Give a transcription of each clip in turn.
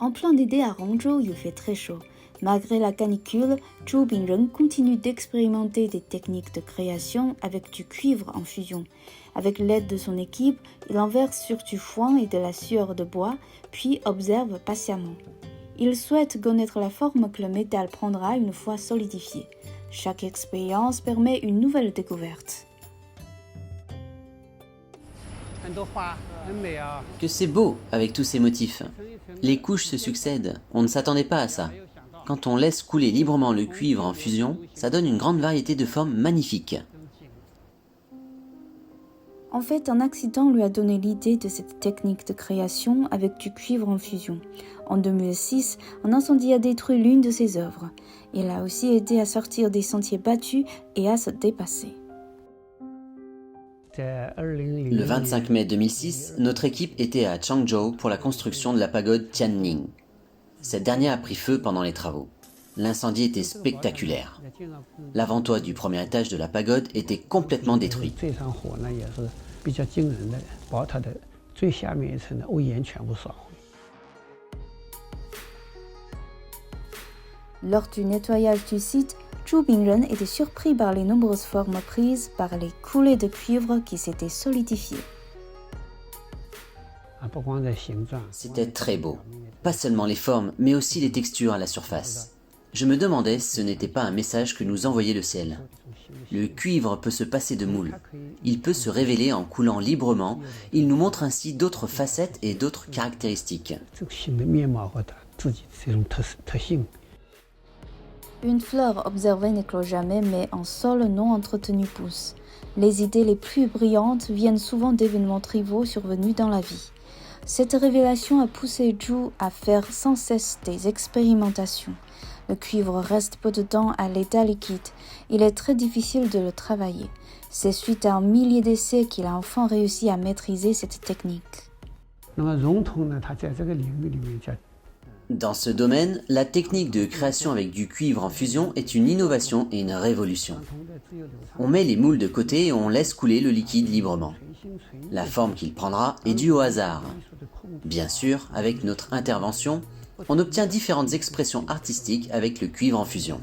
En plein d'été à Hangzhou, il fait très chaud. Malgré la canicule, Zhu Bingren continue d'expérimenter des techniques de création avec du cuivre en fusion. Avec l'aide de son équipe, il en verse sur du foin et de la sueur de bois, puis observe patiemment. Il souhaite connaître la forme que le métal prendra une fois solidifié. Chaque expérience permet une nouvelle découverte. Que c'est beau avec tous ces motifs. Les couches se succèdent, on ne s'attendait pas à ça. Quand on laisse couler librement le cuivre en fusion, ça donne une grande variété de formes magnifiques. En fait, un accident lui a donné l'idée de cette technique de création avec du cuivre en fusion. En 2006, un incendie a détruit l'une de ses œuvres. Il a aussi aidé à sortir des sentiers battus et à se dépasser. Le 25 mai 2006, notre équipe était à Changzhou pour la construction de la pagode Tianning. Cette dernière a pris feu pendant les travaux. L'incendie était spectaculaire. L'avant-toit du premier étage de la pagode était complètement détruit. Lors du nettoyage du site, Zhu Bingren était surpris par les nombreuses formes prises par les coulées de cuivre qui s'étaient solidifiées. C'était très beau. Pas seulement les formes, mais aussi les textures à la surface. Je me demandais si ce n'était pas un message que nous envoyait le ciel. Le cuivre peut se passer de moule. Il peut se révéler en coulant librement. Il nous montre ainsi d'autres facettes et d'autres caractéristiques. Une fleur observée n'éclot jamais, mais un sol non entretenu pousse. Les idées les plus brillantes viennent souvent d'événements triviaux survenus dans la vie. Cette révélation a poussé Zhu à faire sans cesse des expérimentations. Le cuivre reste peu de temps à l'état liquide. Il est très difficile de le travailler. C'est suite à un millier d'essais qu'il a enfin réussi à maîtriser cette technique. Dans ce domaine, la technique de création avec du cuivre en fusion est une innovation et une révolution. On met les moules de côté et on laisse couler le liquide librement. La forme qu'il prendra est due au hasard. Bien sûr, avec notre intervention, on obtient différentes expressions artistiques avec le cuivre en fusion.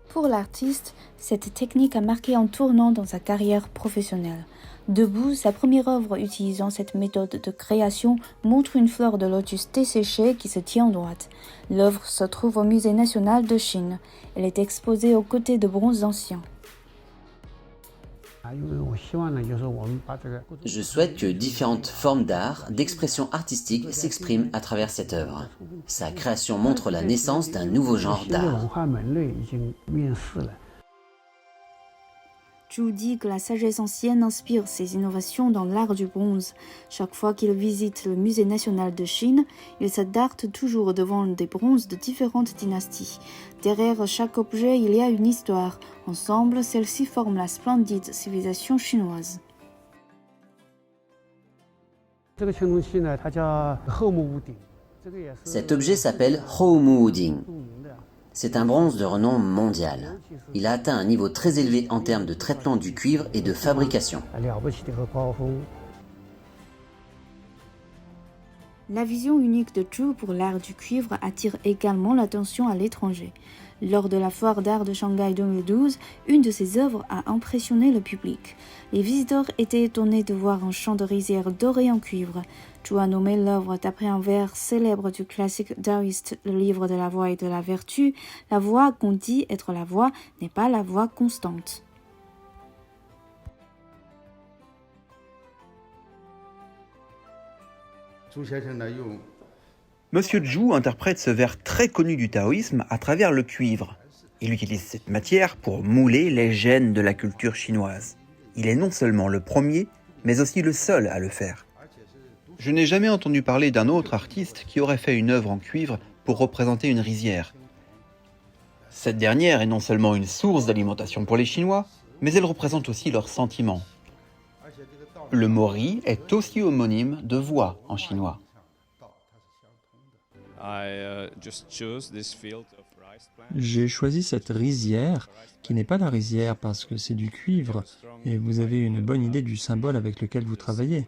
Pour l'artiste, cette technique a marqué un tournant dans sa carrière professionnelle. Debout, sa première œuvre utilisant cette méthode de création montre une fleur de lotus desséchée qui se tient droite. L'œuvre se trouve au Musée national de Chine. Elle est exposée aux côtés de bronzes anciens. Je souhaite que différentes formes d'art, d'expression artistique s'expriment à travers cette œuvre. Sa création montre la naissance d'un nouveau genre d'art. Zhu dit que la sagesse ancienne inspire ses innovations dans l'art du bronze. Chaque fois qu'il visite le Musée national de Chine, il s'attarde toujours devant des bronzes de différentes dynasties. Derrière chaque objet, il y a une histoire. Ensemble, celles-ci forment la splendide civilisation chinoise. Cet objet s'appelle Houmu Wuding. C'est un bronze de renom mondial. Il a atteint un niveau très élevé en termes de traitement du cuivre et de fabrication. La vision unique de Zhu pour l'art du cuivre attire également l'attention à l'étranger. Lors de la foire d'art de Shanghai 2012, une de ses œuvres a impressionné le public. Les visiteurs étaient étonnés de voir un champ de rizière doré en cuivre. Zhu a nommé l'œuvre d'après un vers célèbre du classique taoïste, le livre de la voie et de la vertu. La voie qu'on dit être la voie n'est pas la voie constante. Monsieur Zhu interprète ce vers très connu du taoïsme à travers le cuivre. Il utilise cette matière pour mouler les gènes de la culture chinoise. Il est non seulement le premier, mais aussi le seul à le faire. Je n'ai jamais entendu parler d'un autre artiste qui aurait fait une œuvre en cuivre pour représenter une rizière. Cette dernière est non seulement une source d'alimentation pour les Chinois, mais elle représente aussi leurs sentiments. Le mot ri est aussi homonyme de voix en chinois. J'ai choisi cette rizière, qui n'est pas la rizière parce que c'est du cuivre, et vous avez une bonne idée du symbole avec lequel vous travaillez.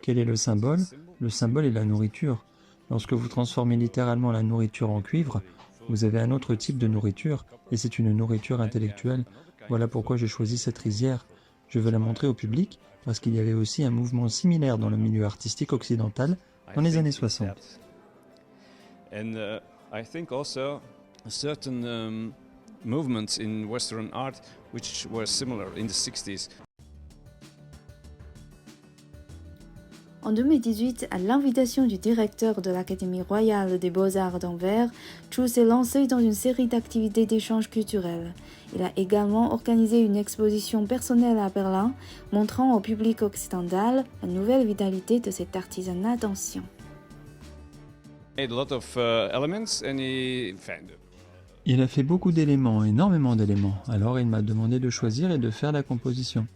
Quel est le symbole? Le symbole est la nourriture. Lorsque vous transformez littéralement la nourriture en cuivre, vous avez un autre type de nourriture, et c'est une nourriture intellectuelle. Voilà pourquoi j'ai choisi cette rizière. Je veux la montrer au public, parce qu'il y avait aussi un mouvement similaire dans le milieu artistique occidental dans les années 60. And I think also certain movements in Western art which were similar in the 60s. En 2018, à l'invitation du directeur de l'Académie royale des beaux-arts d'Anvers, Chu s'est lancé dans une série d'activités d'échange culturel. Il a également organisé une exposition personnelle à Berlin, montrant au public occidental la nouvelle vitalité de cet artisanat d'ancien. Made a lot of elements and Il a fait beaucoup d'éléments, énormément d'éléments. Alors il m'a demandé de choisir et de faire la composition.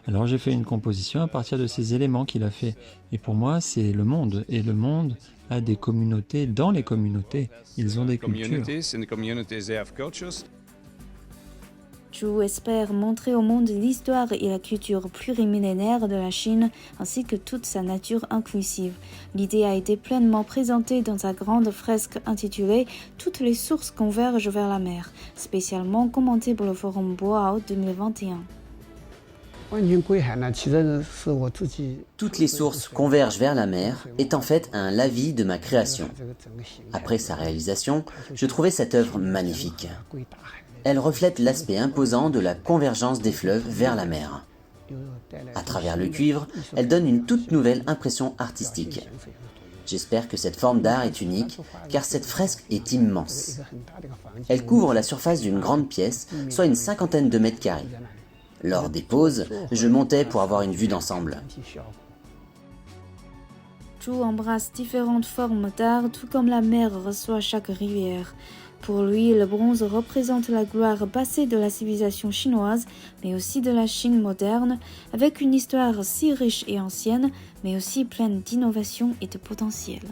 Alors j'ai fait une composition à partir de ces éléments qu'il a fait. Et pour moi, c'est le monde. Et le monde a des communautés dans les communautés. Ils ont des cultures. communities. In the communities they have cultures. Chu espère montrer au monde l'histoire et la culture plurimillénaire de la Chine, ainsi que toute sa nature inclusive. L'idée a été pleinement présentée dans sa grande fresque intitulée « Toutes les sources convergent vers la mer », spécialement commentée pour le forum Boao 2021. Toutes les sources convergent vers la mer est en fait un lavis de ma création. Après sa réalisation, je trouvais cette œuvre magnifique. Elle reflète l'aspect imposant de la convergence des fleuves vers la mer. À travers le cuivre, elle donne une toute nouvelle impression artistique. J'espère que cette forme d'art est unique, car cette fresque est immense. Elle couvre la surface d'une grande pièce, soit une 50aine de mètres carrés. Lors des pauses, je montais pour avoir une vue d'ensemble. Chu embrasse différentes formes d'art, tout comme la mer reçoit chaque rivière. Pour lui, le bronze représente la gloire passée de la civilisation chinoise, mais aussi de la Chine moderne, avec une histoire si riche et ancienne, mais aussi pleine d'innovation et de potentiel.